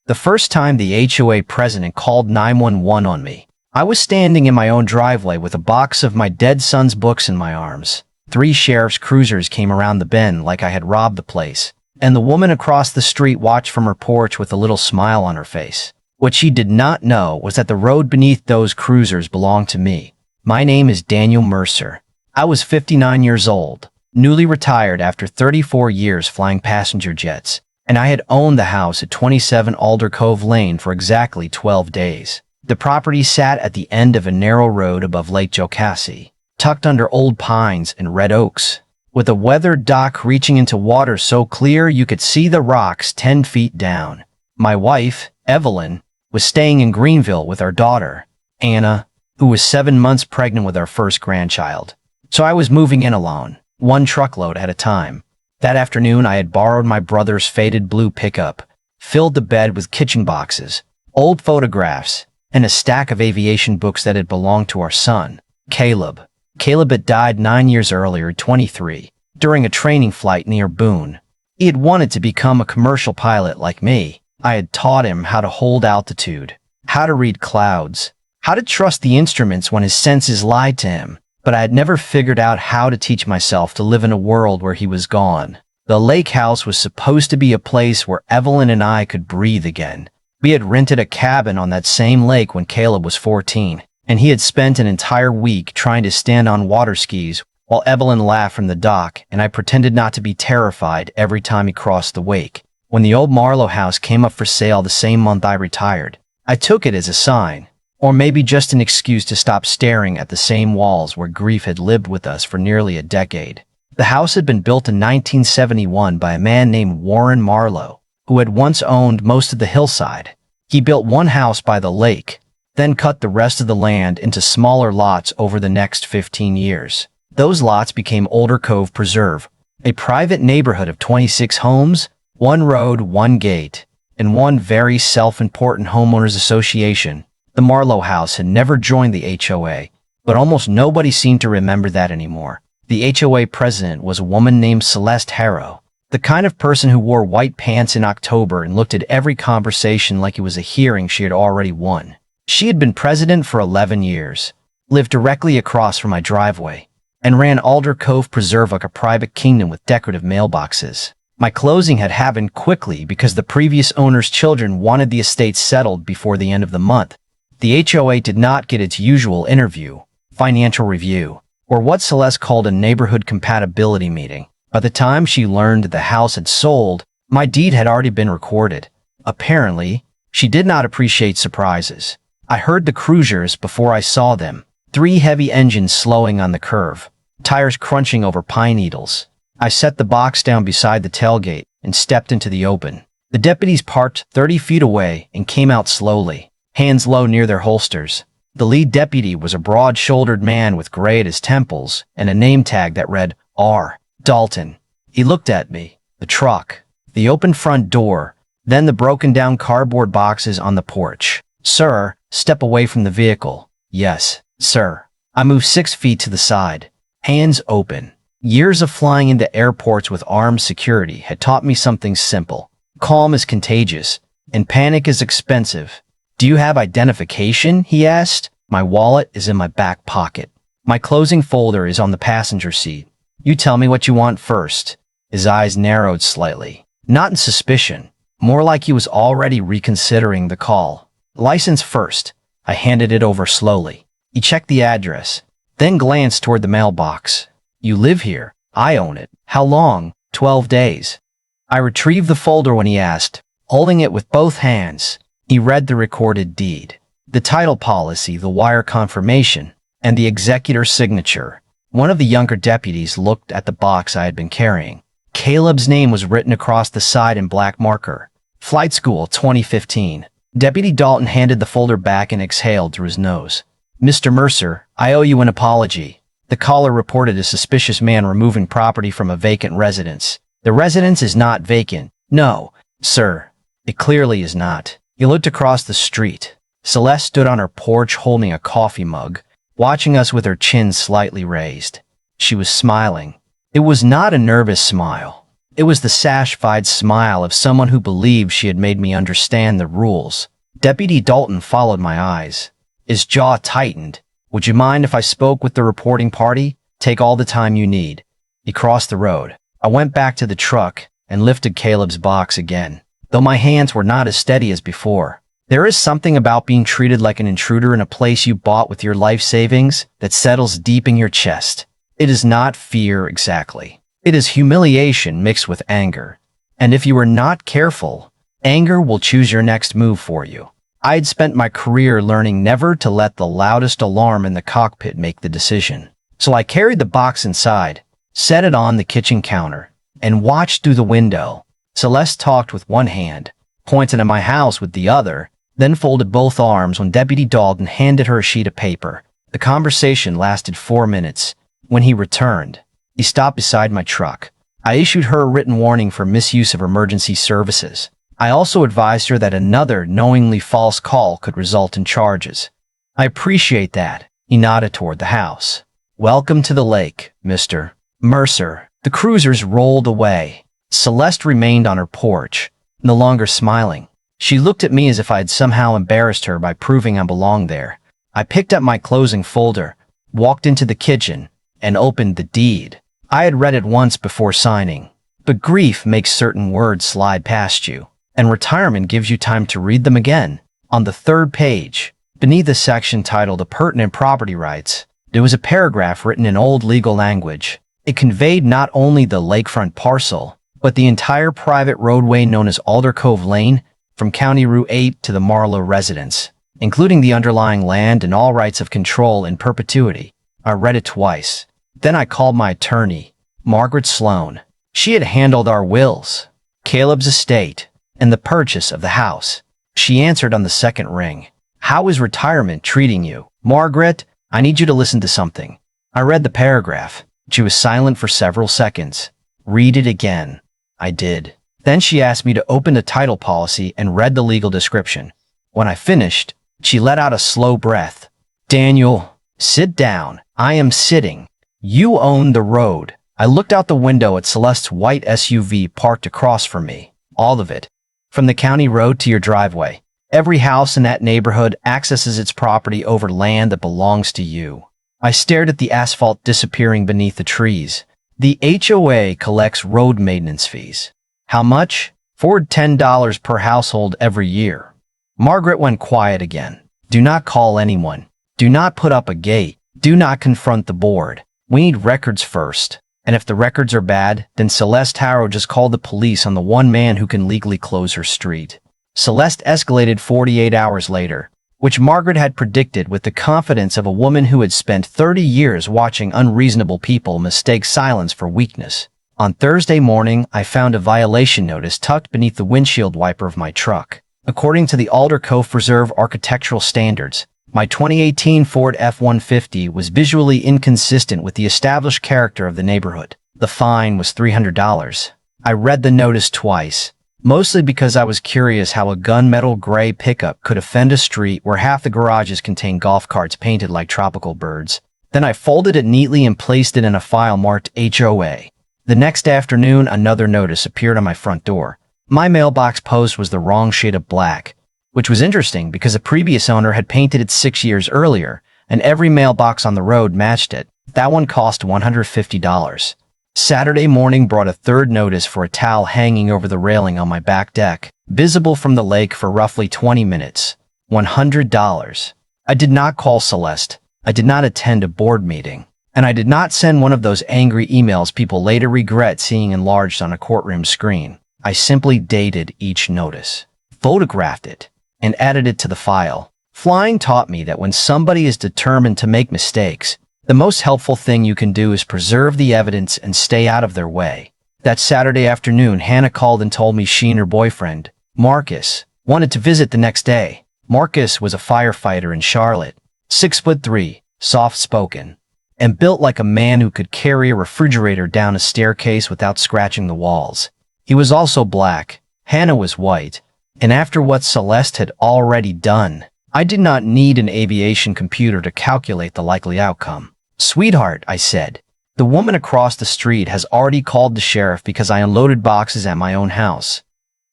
The first time the HOA president called 911 on me, I was standing in my own driveway with a box of my dead son's books in my arms. 3 sheriff's cruisers came around the bend like I had robbed the place, and the woman across the street watched from her porch with a little smile on her face. What she did not know was that the road beneath those cruisers belonged to me. My name is Daniel Mercer. I was 59 years old, newly retired after 34 years flying passenger jets, and I had owned the house at 27 Alder Cove Lane for exactly 12 days. The property sat at the end of a narrow road above Lake Jocassee, tucked under old pines and red oaks, with a weathered dock reaching into water so clear you could see the rocks 10 feet down. My wife, Evelyn, was staying in Greenville with our daughter, Anna, who was 7 months pregnant with our first grandchild. So I was moving in alone, one truckload at a time. That afternoon, I had borrowed my brother's faded blue pickup, filled the bed with kitchen boxes, old photographs, and a stack of aviation books that had belonged to our son, Caleb. Caleb had died 9 years earlier, 23, during a training flight near Boone. He had wanted to become a commercial pilot like me. I had taught him how to hold altitude, how to read clouds, how to trust the instruments when his senses lied to him, but I had never figured out how to teach myself to live in a world where he was gone. The lake house was supposed to be a place where Evelyn and I could breathe again. We had rented a cabin on that same lake when Caleb was 14, and he had spent an entire week trying to stand on water skis while Evelyn laughed from the dock, and I pretended not to be terrified every time he crossed the wake. When the old Marlowe house came up for sale the same month I retired, I took it as a sign, or maybe just an excuse to stop staring at the same walls where grief had lived with us for nearly a decade. The house had been built in 1971 by a man named Warren Marlowe, who had once owned most of the hillside. He built one house by the lake, then cut the rest of the land into smaller lots over the next 15 years. Those lots became Alder Cove Preserve, a private neighborhood of 26 homes, 1 road, 1 gate, and 1 very self-important homeowners association. The Marlowe house had never joined the HOA, but almost nobody seemed to remember that anymore. The HOA president was a woman named Celeste Harrow, the kind of person who wore white pants in October and looked at every conversation like it was a hearing she had already won. She had been president for 11 years, lived directly across from my driveway, and ran Alder Cove Preserve like a private kingdom with decorative mailboxes. My closing had happened quickly because the previous owner's children wanted the estate settled before the end of the month. The HOA did not get its usual interview, financial review, or what Celeste called a neighborhood compatibility meeting. By the time she learned that the house had sold, my deed had already been recorded. Apparently, she did not appreciate surprises. I heard the cruisers before I saw them, 3 heavy engines slowing on the curve, tires crunching over pine needles. I set the box down beside the tailgate and stepped into the open. The deputies parked 30 feet away and came out slowly, hands low near their holsters. The lead deputy was a broad-shouldered man with gray at his temples and a name tag that read R. Dalton. He looked at me, the truck, the open front door, then the broken-down cardboard boxes on the porch. "Sir, step away from the vehicle." "Yes, sir." I moved 6 feet to the side, hands open. Years of flying into airports with armed security had taught me something simple. Calm is contagious, and panic is expensive. "Do you have identification?" he asked. "My wallet is in my back pocket. My closing folder is on the passenger seat. You tell me what you want first." His eyes narrowed slightly, not in suspicion, more like he was already reconsidering the call. "License first." I handed it over slowly. He checked the address, then glanced toward the mailbox. "You live here." "I own it." "How long?" 12 days. I retrieved the folder when he asked, holding it with both hands. He read the recorded deed, the title policy, the wire confirmation, and the executor's signature. One of the younger deputies looked at the box I had been carrying. Caleb's name was written across the side in black marker. "Flight School, 2015. Deputy Dalton handed the folder back and exhaled through his nose. "Mr. Mercer, I owe you an apology." The caller reported a suspicious man removing property from a vacant residence. "The residence is not vacant." "No, sir. It clearly is not." He looked across the street. Celeste stood on her porch holding a coffee mug, watching us with her chin slightly raised. She was smiling. It was not a nervous smile. It was the satisfied smile of someone who believed she had made me understand the rules. Deputy Dalton followed my eyes. His jaw tightened. "Would you mind if I spoke with the reporting party? Take all the time you need." He crossed the road. I went back to the truck and lifted Caleb's box again, though my hands were not as steady as before. There is something about being treated like an intruder in a place you bought with your life savings that settles deep in your chest. It is not fear exactly. It is humiliation mixed with anger. And if you are not careful, anger will choose your next move for you. I had spent my career learning never to let the loudest alarm in the cockpit make the decision. So I carried the box inside, set it on the kitchen counter, and watched through the window. Celeste talked with one hand, pointed at my house with the other, then folded both arms when Deputy Dalton handed her a sheet of paper. The conversation lasted 4 minutes. When he returned, he stopped beside my truck. I issued her a written warning for misuse of emergency services. I also advised her that another knowingly false call could result in charges. "I appreciate that." He nodded toward the house. "Welcome to the lake, Mr. Mercer." The cruisers rolled away. Celeste remained on her porch, no longer smiling. She looked at me as if I had somehow embarrassed her by proving I belonged there. I picked up my closing folder, walked into the kitchen, and opened the deed. I had read it once before signing, but grief makes certain words slide past you, and retirement gives you time to read them again. On the 3rd page, beneath the section titled "Appurtenant Property Rights," there was a paragraph written in old legal language. It conveyed not only the lakefront parcel, but the entire private roadway known as Alder Cove Lane, from County Route 8 to the Marlowe residence, including the underlying land and all rights of control in perpetuity. I read it twice. Then I called my attorney, Margaret Sloan. She had handled our wills, Caleb's estate, and the purchase of the house. She answered on the 2nd ring. "How is retirement treating you?" "Margaret, I need you to listen to something." I read the paragraph. She was silent for several seconds. "Read it again." I did. Then she asked me to open the title policy and read the legal description. When I finished, she let out a slow breath. "Daniel, sit down." "I am sitting. You own the road." I looked out the window at Celeste's white SUV parked across from me. "All of it. From the county road to your driveway. Every house in that neighborhood accesses its property over land that belongs to you." I stared at the asphalt disappearing beneath the trees. "The HOA collects road maintenance fees." "How much?" $10 per household every year." Margaret went quiet again. "Do not call anyone. Do not put up a gate. Do not confront the board. We need records first. And if the records are bad, then Celeste Harrow just called the police on the one man who can legally close her street." Celeste escalated 48 hours later, which Margaret had predicted with the confidence of a woman who had spent 30 years watching unreasonable people mistake silence for weakness. On Thursday morning, I found a violation notice tucked beneath the windshield wiper of my truck. According to the Alder Cove Reserve architectural standards, my 2018 Ford F-150 was visually inconsistent with the established character of the neighborhood. The fine was $300. I read the notice twice, mostly because I was curious how a gunmetal gray pickup could offend a street where half the garages contain golf carts painted like tropical birds. Then I folded it neatly and placed it in a file marked HOA. The next afternoon, another notice appeared on my front door. My mailbox post was the wrong shade of black, which was interesting because a previous owner had painted it 6 years earlier, and every mailbox on the road matched it. That one cost $150. Saturday morning brought a third notice for a towel hanging over the railing on my back deck, visible from the lake for roughly 20 minutes. $100. I did not call Celeste. I did not attend a board meeting. And I did not send one of those angry emails people later regret seeing enlarged on a courtroom screen. I simply dated each notice, photographed it, and added it to the file. Flying taught me that when somebody is determined to make mistakes, the most helpful thing you can do is preserve the evidence and stay out of their way. That Saturday afternoon, Hannah called and told me she and her boyfriend, Marcus, wanted to visit the next day. Marcus was a firefighter in Charlotte, 6'3", soft-spoken, and built like a man who could carry a refrigerator down a staircase without scratching the walls. He was also black. Hannah was white. And after what Celeste had already done, I did not need an aviation computer to calculate the likely outcome. "Sweetheart," I said, The woman across the street has already called the sheriff because I unloaded boxes at my own house,"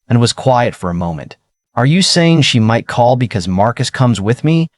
and was quiet for a moment. "Are you saying she might call because Marcus comes with me?"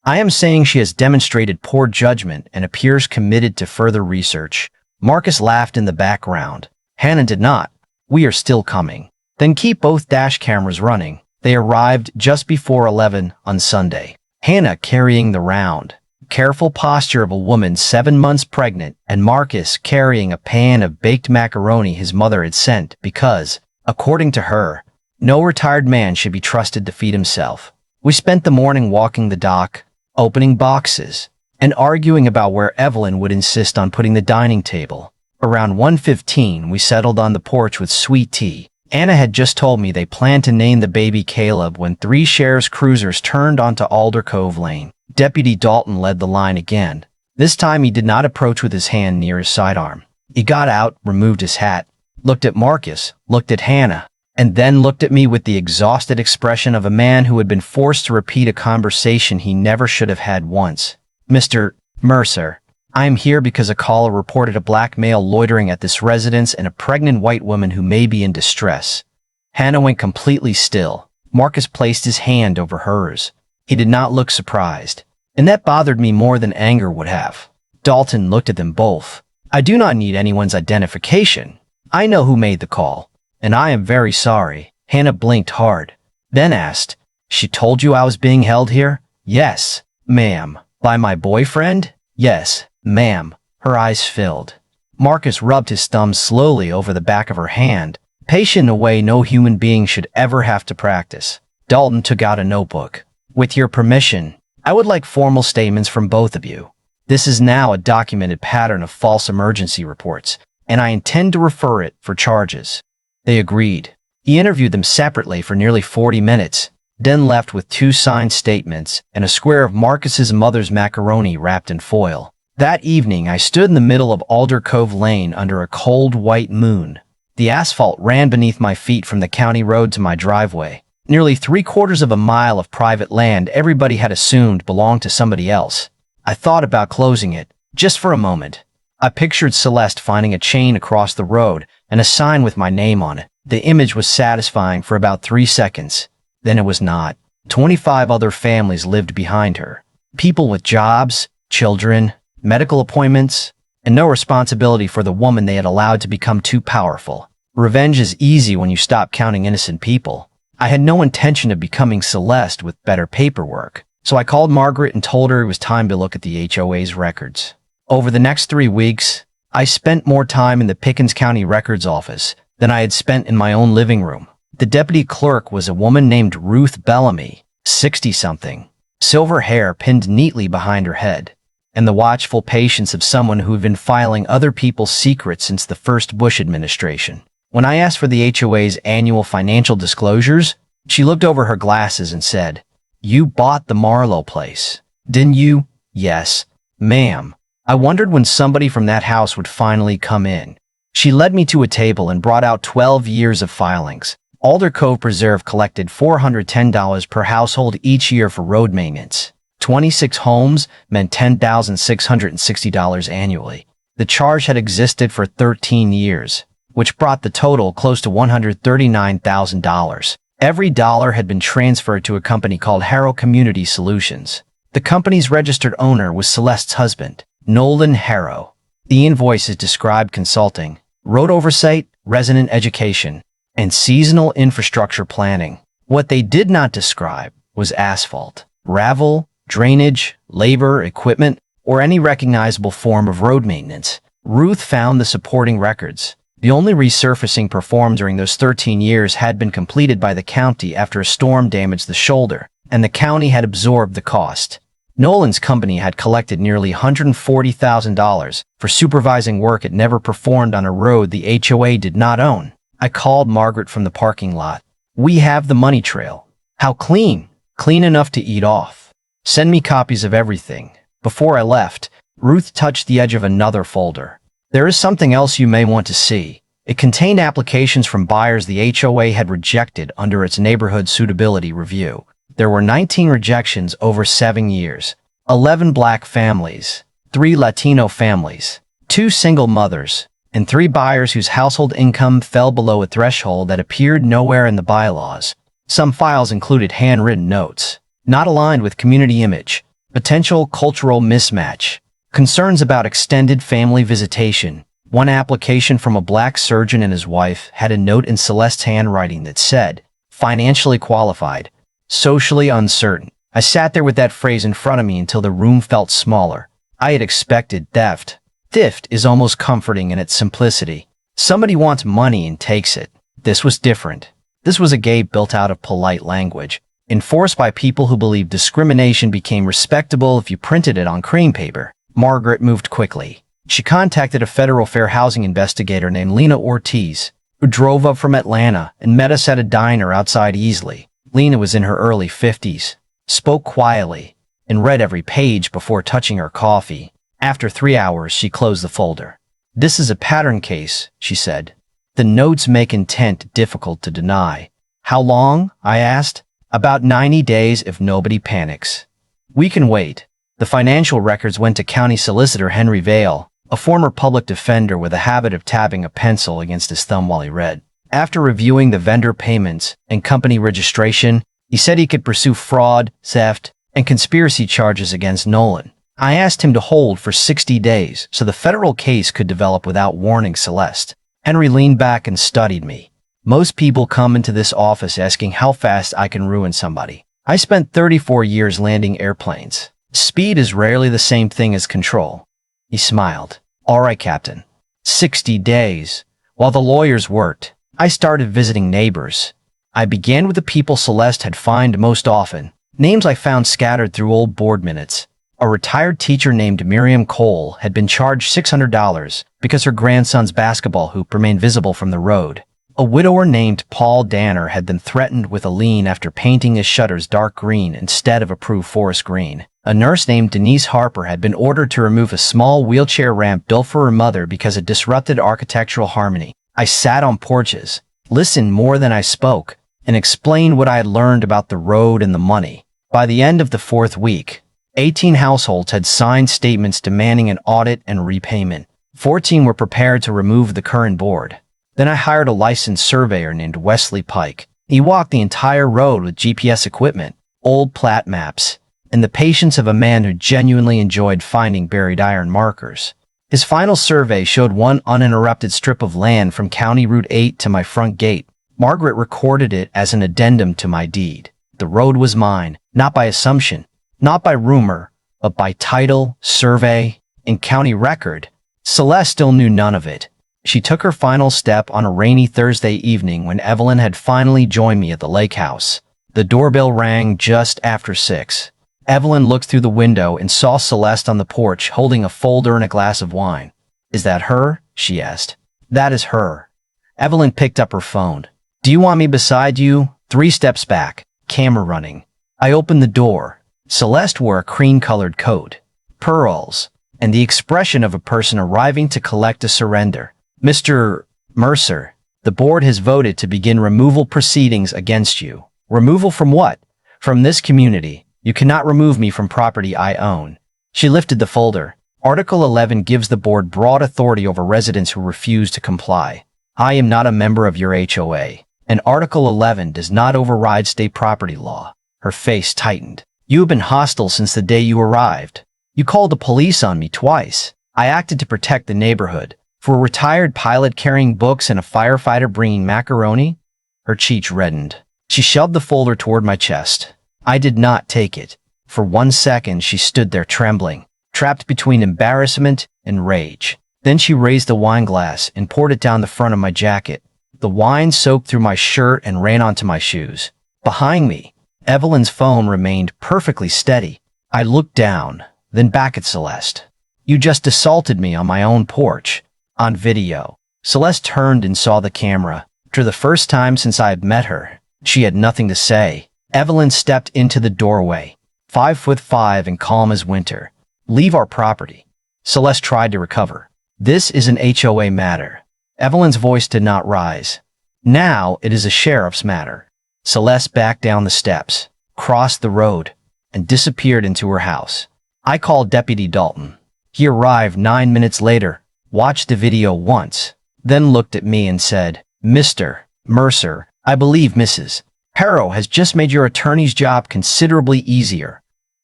"I am saying she has demonstrated poor judgment and appears committed to further research." Marcus laughed in the background. Hannah did not. "We are still coming." "Then keep both dash cameras running." They arrived just before 11 on Sunday. Hannah carrying the round, careful posture of a woman 7 months pregnant, and Marcus carrying a pan of baked macaroni his mother had sent because, according to her, no retired man should be trusted to feed himself. We spent the morning walking the dock, opening boxes, and arguing about where Evelyn would insist on putting the dining table. Around 1:15, we settled on the porch with sweet tea. Anna had just told me they planned to name the baby Caleb when 3 sheriff's cruisers turned onto Alder Cove Lane. Deputy Dalton led the line again. This time he did not approach with his hand near his sidearm. He got out, removed his hat, looked at Marcus, looked at Hannah, and then looked at me with the exhausted expression of a man who had been forced to repeat a conversation he never should have had once. "Mr. Mercer, I am here because a caller reported a black male loitering at this residence and a pregnant white woman who may be in distress." Hannah went completely still. Marcus placed his hand over hers. He did not look surprised, and that bothered me more than anger would have. Dalton looked at them both. "I do not need anyone's identification. I know who made the call, and I am very sorry." Hannah blinked hard, then asked, "She told you I was being held here?" "Yes, ma'am." "By my boyfriend?" "Yes, ma'am." Her eyes filled. Marcus rubbed his thumb slowly over the back of her hand, patient in a way no human being should ever have to practice. Dalton took out a notebook. "With your permission, I would like formal statements from both of you. This is now a documented pattern of false emergency reports, and I intend to refer it for charges." They agreed. He interviewed them separately for nearly 40 minutes, then left with 2 signed statements and a square of Marcus's mother's macaroni wrapped in foil. That evening, I stood in the middle of Alder Cove Lane under a cold white moon. The asphalt ran beneath my feet from the county road to my driveway. Nearly 3/4 of a mile of private land everybody had assumed belonged to somebody else. I thought about closing it, just for a moment. I pictured Celeste finding a chain across the road and a sign with my name on it. The image was satisfying for about 3 seconds. Then it was not. 25 other families lived behind her. People with jobs, children, medical appointments, and no responsibility for the woman they had allowed to become too powerful. Revenge is easy when you stop counting innocent people. I had no intention of becoming Celeste with better paperwork, so I called Margaret and told her it was time to look at the HOA's records. Over the next 3 weeks, I spent more time in the Pickens County Records office than I had spent in my own living room. The deputy clerk was a woman named Ruth Bellamy, 60-something, silver hair pinned neatly behind her head, and the watchful patience of someone who had been filing other people's secrets since the first Bush administration. When I asked for the HOA's annual financial disclosures, she looked over her glasses and said, "You bought the Marlowe place, didn't you?" "Yes, ma'am." I wondered when somebody from that house would finally come in. She led me to a table and brought out 12 years of filings. Alder Cove Preserve collected $410 per household each year for road maintenance. 26 homes meant $10,660 annually. The charge had existed for 13 years, which brought the total close to $139,000. Every dollar had been transferred to a company called Harrow Community Solutions. The company's registered owner was Celeste's husband, Nolan Harrow. The invoices described consulting, road oversight, resident education, and seasonal infrastructure planning. What they did not describe was asphalt, gravel, drainage, labor, equipment, or any recognizable form of road maintenance. Ruth found the supporting records. The only resurfacing performed during those 13 years had been completed by the county after a storm damaged the shoulder, and the county had absorbed the cost. Nolan's company had collected nearly $140,000 for supervising work it never performed on a road the HOA did not own. I called Margaret from the parking lot. "We have the money trail." "How clean?" "Clean enough to eat off." "Send me copies of everything." Before I left, Ruth touched the edge of another folder. "There is something else you may want to see." It contained applications from buyers the HOA had rejected under its neighborhood suitability review. There were 19 rejections over 7 years, 11 black families, 3 Latino families, 2 single mothers, and 3 buyers whose household income fell below a threshold that appeared nowhere in the bylaws. Some files included handwritten notes, not aligned with community image, potential cultural mismatch, concerns about extended family visitation. One application from a black surgeon and his wife had a note in Celeste's handwriting that said, "Financially qualified, socially uncertain." I sat there with that phrase in front of me until the room felt smaller. I had expected theft. Theft is almost comforting in its simplicity. Somebody wants money and takes it. This was different. This was a game built out of polite language, enforced by people who believed discrimination became respectable if you printed it on cream paper. Margaret moved quickly. She contacted a federal fair housing investigator named Lena Ortiz, who drove up from Atlanta and met us at a diner outside Easley. Lena was in her early 50s, spoke quietly, and read every page before touching her coffee. After 3 hours, she closed the folder. "This is a pattern case," she said. "The notes make intent difficult to deny." "How long?" I asked. "About 90 days if nobody panics." "We can wait." The financial records went to County Solicitor Henry Vale, a former public defender with a habit of tapping a pencil against his thumb while he read. After reviewing the vendor payments and company registration, he said he could pursue fraud, theft, and conspiracy charges against Nolan. I asked him to hold for 60 days so the federal case could develop without warning Celeste. Henry leaned back and studied me. "Most people come into this office asking how fast I can ruin somebody. I spent 34 years landing airplanes. Speed is rarely the same thing as control." He smiled. "All right, Captain. 60 days. While the lawyers worked, I started visiting neighbors. I began with the people Celeste had fined most often, names I found scattered through old board minutes. A retired teacher named Miriam Cole had been charged $600 because her grandson's basketball hoop remained visible from the road. A widower named Paul Danner had been threatened with a lien after painting his shutters dark green instead of approved forest green. A nurse named Denise Harper had been ordered to remove a small wheelchair ramp built for her mother because it disrupted architectural harmony. I sat on porches, listened more than I spoke, and explained what I had learned about the road and the money. By the end of the 4th week, 18 households had signed statements demanding an audit and repayment. 14 were prepared to remove the current board. Then I hired a licensed surveyor named Wesley Pike. He walked the entire road with GPS equipment, old plat maps, and the patience of a man who genuinely enjoyed finding buried iron markers. His final survey showed one uninterrupted strip of land from County Route 8 to my front gate. Margaret recorded it as an addendum to my deed. The road was mine, not by assumption, not by rumor, but by title, survey, and county record. Celeste still knew none of it. She took her final step on a rainy Thursday evening when Evelyn had finally joined me at the lake house. The doorbell rang just after 6. Evelyn looked through the window and saw Celeste on the porch holding a folder and a glass of wine. "Is that her?" she asked. "That is her." Evelyn picked up her phone. "Do you want me beside you?" 3 steps back, camera running. I opened the door. Celeste wore a cream-colored coat, pearls, and the expression of a person arriving to collect a surrender. "Mr. Mercer, the board has voted to begin removal proceedings against you." "Removal from what?" "From this community. You cannot remove me from property I own." She lifted the folder. "Article 11 gives the board broad authority over residents who refuse to comply. I am not a member of your HOA, and Article 11 does not override state property law." Her face tightened. "You have been hostile since the day you arrived. You called the police on me twice. I acted to protect the neighborhood. For a retired pilot carrying books and a firefighter bringing macaroni?" Her cheeks reddened. She shoved the folder toward my chest. I did not take it. For 1 second, she stood there trembling, trapped between embarrassment and rage. Then she raised the wine glass and poured it down the front of my jacket. The wine soaked through my shirt and ran onto my shoes. Behind me, Evelyn's phone remained perfectly steady. I looked down, then back at Celeste. "You just assaulted me on my own porch. On video." Celeste turned and saw the camera. For the first time since I had met her, she had nothing to say. Evelyn stepped into the doorway, 5'5" and calm as winter. "Leave our property." Celeste tried to recover. "This is an HOA matter." Evelyn's voice did not rise. "Now it is a sheriff's matter." Celeste backed down the steps, crossed the road, and disappeared into her house. I called Deputy Dalton. He arrived 9 minutes later, watched the video once, then looked at me and said, "Mr. Mercer, I believe Mrs. Harrow has just made your attorney's job considerably easier."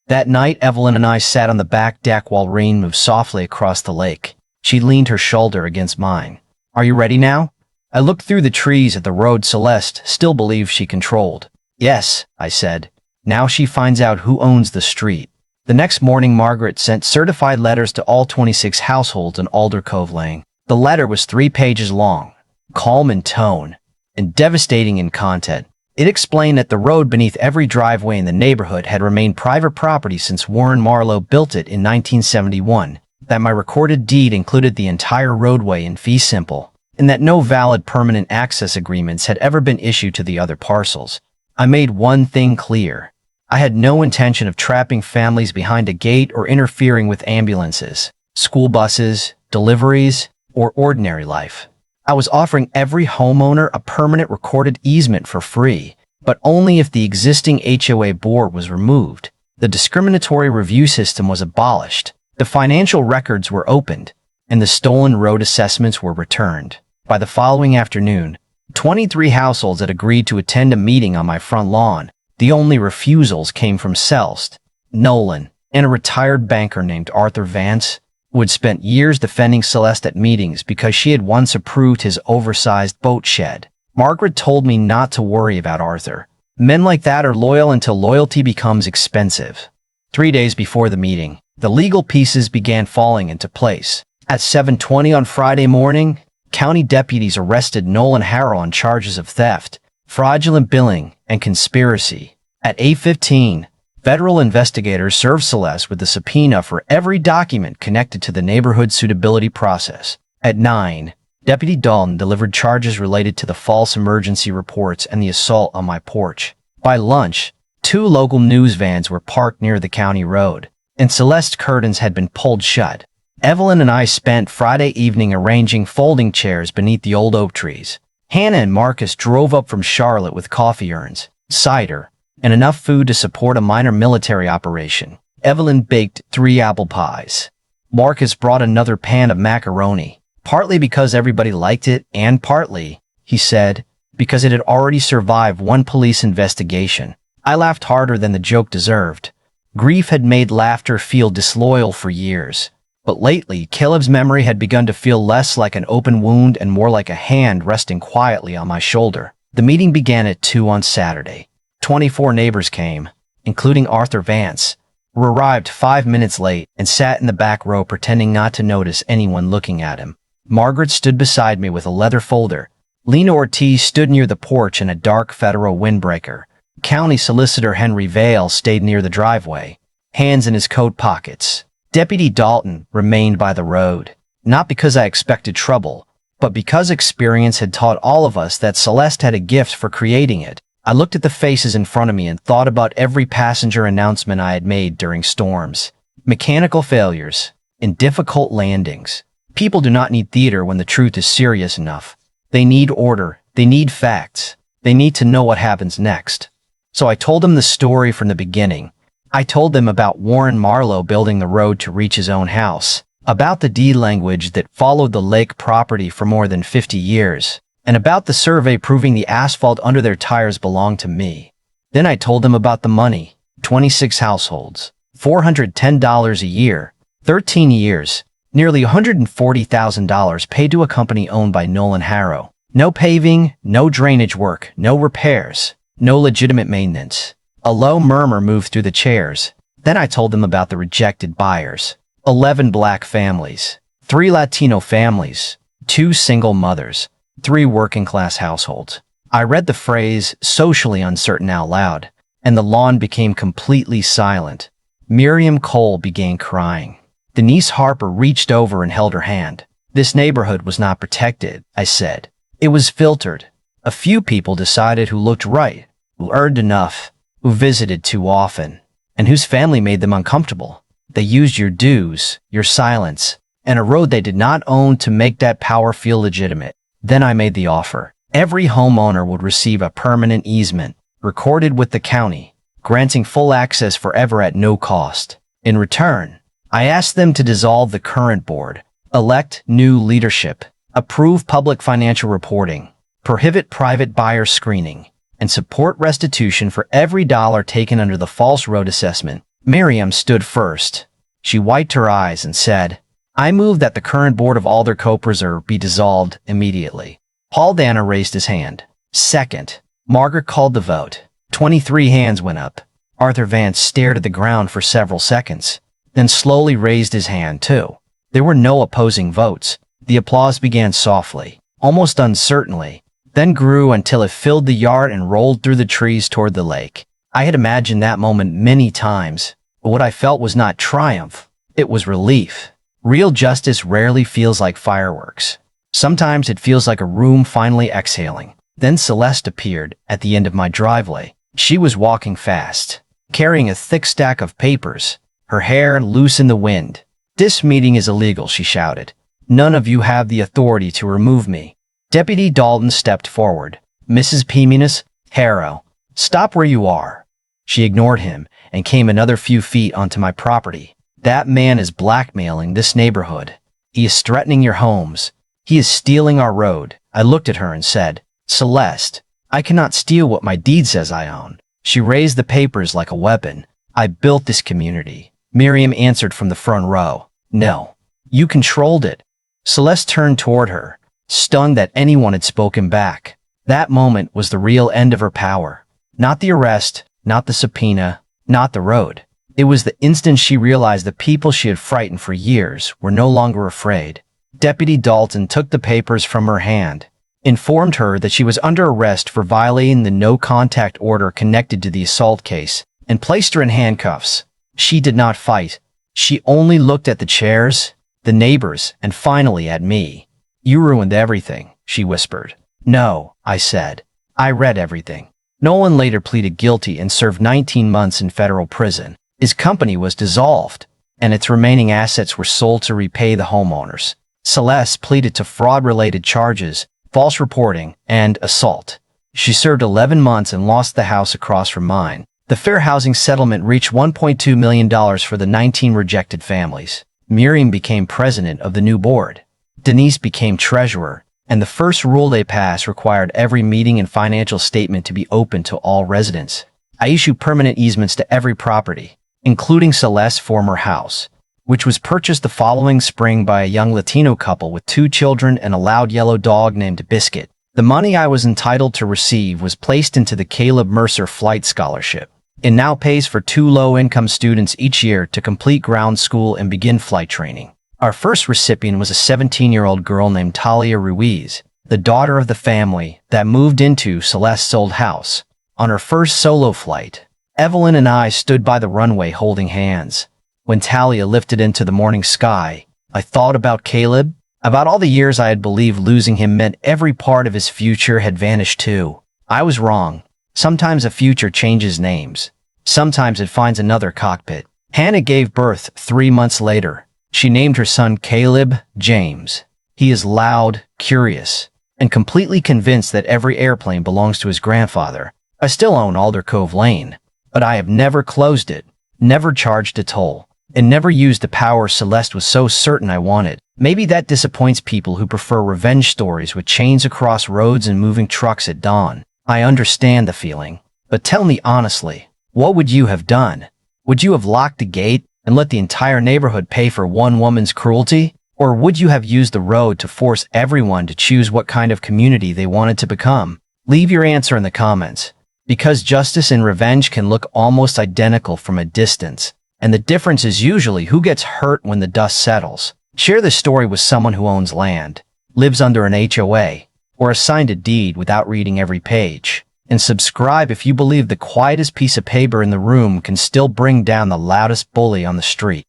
That night, Evelyn and I sat on the back deck while rain moved softly across the lake. She leaned her shoulder against mine. "Are you ready now?" I looked through the trees at the road Celeste still believed she controlled. "Yes," I said. "Now she finds out who owns the street." The next morning, Margaret sent certified letters to all 26 households in Alder Cove Lane. The letter was 3 pages long, calm in tone, and devastating in content. It explained that the road beneath every driveway in the neighborhood had remained private property since Warren Marlowe built it in 1971, that my recorded deed included the entire roadway in fee simple, and that no valid permanent access agreements had ever been issued to the other parcels. I made one thing clear. I had no intention of trapping families behind a gate or interfering with ambulances, school buses, deliveries, or ordinary life. I was offering every homeowner a permanent recorded easement for free, but only if the existing HOA board was removed. The discriminatory review system was abolished, the financial records were opened, and the stolen road assessments were returned. By the following afternoon, 23 households had agreed to attend a meeting on my front lawn. The only refusals came from Celeste, Nolan, and a retired banker named Arthur Vance, who had spent years defending Celeste at meetings because she had once approved his oversized boat shed. Margaret told me not to worry about Arthur. Men like that are loyal until loyalty becomes expensive. 3 days before the meeting, the legal pieces began falling into place. At 7:20 on Friday morning, county deputies arrested Nolan Harrow on charges of theft, fraudulent billing, and conspiracy. At 8:15, federal investigators served Celeste with a subpoena for every document connected to the neighborhood suitability process. At 9, Deputy Dalton delivered charges related to the false emergency reports and the assault on my porch. By lunch, 2 local news vans were parked near the county road, and Celeste's curtains had been pulled shut. Evelyn and I spent Friday evening arranging folding chairs beneath the old oak trees. Hannah and Marcus drove up from Charlotte with coffee urns, cider, and enough food to support a minor military operation. Evelyn baked 3 apple pies. Marcus brought another pan of macaroni, partly because everybody liked it, and partly, he said, because it had already survived 1 police investigation. I laughed harder than the joke deserved. Grief had made laughter feel disloyal for years. But lately, Caleb's memory had begun to feel less like an open wound and more like a hand resting quietly on my shoulder. The meeting began at 2 on Saturday. 24 neighbors came, including Arthur Vance, who arrived 5 minutes late and sat in the back row pretending not to notice anyone looking at him. Margaret stood beside me with a leather folder. Lena Ortiz stood near the porch in a dark federal windbreaker. County Solicitor Henry Vale stayed near the driveway, hands in his coat pockets. Deputy Dalton remained by the road, not because I expected trouble, but because experience had taught all of us that Celeste had a gift for creating it. I looked at the faces in front of me and thought about every passenger announcement I had made during storms, mechanical failures, and difficult landings. People do not need theater when the truth is serious enough. They need order, they need facts, they need to know what happens next. So I told them the story from the beginning. I told them about Warren Marlowe building the road to reach his own house, about the deed language that followed the lake property for more than 50 years, and about the survey proving the asphalt under their tires belonged to me. Then I told them about the money, 26 households, $410 a year, 13 years, nearly $140,000 paid to a company owned by Nolan Harrow. No paving, no drainage work, no repairs, no legitimate maintenance. A low murmur moved through the chairs. Then I told them about the rejected buyers. 11 black families, 3 Latino families, 2 single mothers, 3 working-class households. I read the phrase, socially uncertain, out loud, and the lawn became completely silent. Miriam Cole began crying. Denise Harper reached over and held her hand. This neighborhood was not protected, I said. It was filtered. A few people decided who looked right, who earned enough, who visited too often, and whose family made them uncomfortable. They used your dues, your silence, and a road they did not own to make that power feel legitimate. Then I made the offer. Every homeowner would receive a permanent easement, recorded with the county, granting full access forever at no cost. In return, I asked them to dissolve the current board, Elect new leadership. Approve public financial reporting. Prohibit private buyer screening. And support restitution for every dollar taken under the false road assessment. Miriam stood first. She wiped her eyes and said, I move that the current board of Alder Co-Preserve be dissolved immediately. Paul Dana raised his hand. Second. Margaret called the vote. 23 hands went up. Arthur Vance stared at the ground for several seconds, then slowly raised his hand too. There were no opposing votes. The applause began softly, almost uncertainly, then grew until it filled the yard and rolled through the trees toward the lake. I had imagined that moment many times, but what I felt was not triumph. It was relief. Real justice rarely feels like fireworks. Sometimes it feels like a room finally exhaling. Then Celeste appeared at the end of my driveway. She was walking fast, carrying a thick stack of papers, her hair loose in the wind. This meeting is illegal, she shouted. None of you have the authority to remove me. Deputy Dalton stepped forward. Mrs. Piminus, Harrow, stop where you are. She ignored him and came another few feet onto my property. That man is blackmailing this neighborhood. He is threatening your homes. He is stealing our road. I looked at her and said, Celeste, I cannot steal what my deed says I own. She raised the papers like a weapon. I built this community. Miriam answered from the front row. No, you controlled it. Celeste turned toward her, stunned that anyone had spoken back. That moment was the real end of her power. Not the arrest, not the subpoena, not the road. It was the instant she realized the people she had frightened for years were no longer afraid. Deputy Dalton took the papers from her hand, informed her that she was under arrest for violating the no-contact order connected to the assault case, and placed her in handcuffs. She did not fight. She only looked at the chairs, the neighbors, and finally at me. You ruined everything, she whispered. No, I said. I read everything. Nolan later pleaded guilty and served 19 months in federal prison. His company was dissolved, and its remaining assets were sold to repay the homeowners. Celeste pleaded to fraud-related charges, false reporting, and assault. She served 11 months and lost the house across from mine. The fair housing settlement reached $1.2 million for the 19 rejected families. Miriam became president of the new board. Denise became treasurer, and the first rule they passed required every meeting and financial statement to be open to all residents. I issued permanent easements to every property, including Celeste's former house, which was purchased the following spring by a young Latino couple with 2 children and a loud yellow dog named Biscuit. The money I was entitled to receive was placed into the Caleb Mercer Flight Scholarship. It now pays for 2 low-income students each year to complete ground school and begin flight training. Our first recipient was a 17-year-old girl named Talia Ruiz, the daughter of the family that moved into Celeste's old house. On her first solo flight, Evelyn and I stood by the runway holding hands. When Talia lifted into the morning sky, I thought about Caleb, about all the years I had believed losing him meant every part of his future had vanished too. I was wrong. Sometimes a future changes names. Sometimes it finds another cockpit. Hannah gave birth 3 months later. She named her son Caleb James. He is loud, curious, and completely convinced that every airplane belongs to his grandfather. I still own Alder Cove Lane, but I have never closed it, never charged a toll, and never used the power Celeste was so certain I wanted. Maybe that disappoints people who prefer revenge stories with chains across roads and moving trucks at dawn. I understand the feeling, but tell me honestly, what would you have done? Would you have locked the gate and let the entire neighborhood pay for one woman's cruelty? Or would you have used the road to force everyone to choose what kind of community they wanted to become? Leave your answer in the comments, because justice and revenge can look almost identical from a distance, and the difference is usually who gets hurt when the dust settles. Share this story with someone who owns land, lives under an HOA, or assigned a deed without reading every page. And subscribe if you believe the quietest piece of paper in the room can still bring down the loudest bully on the street.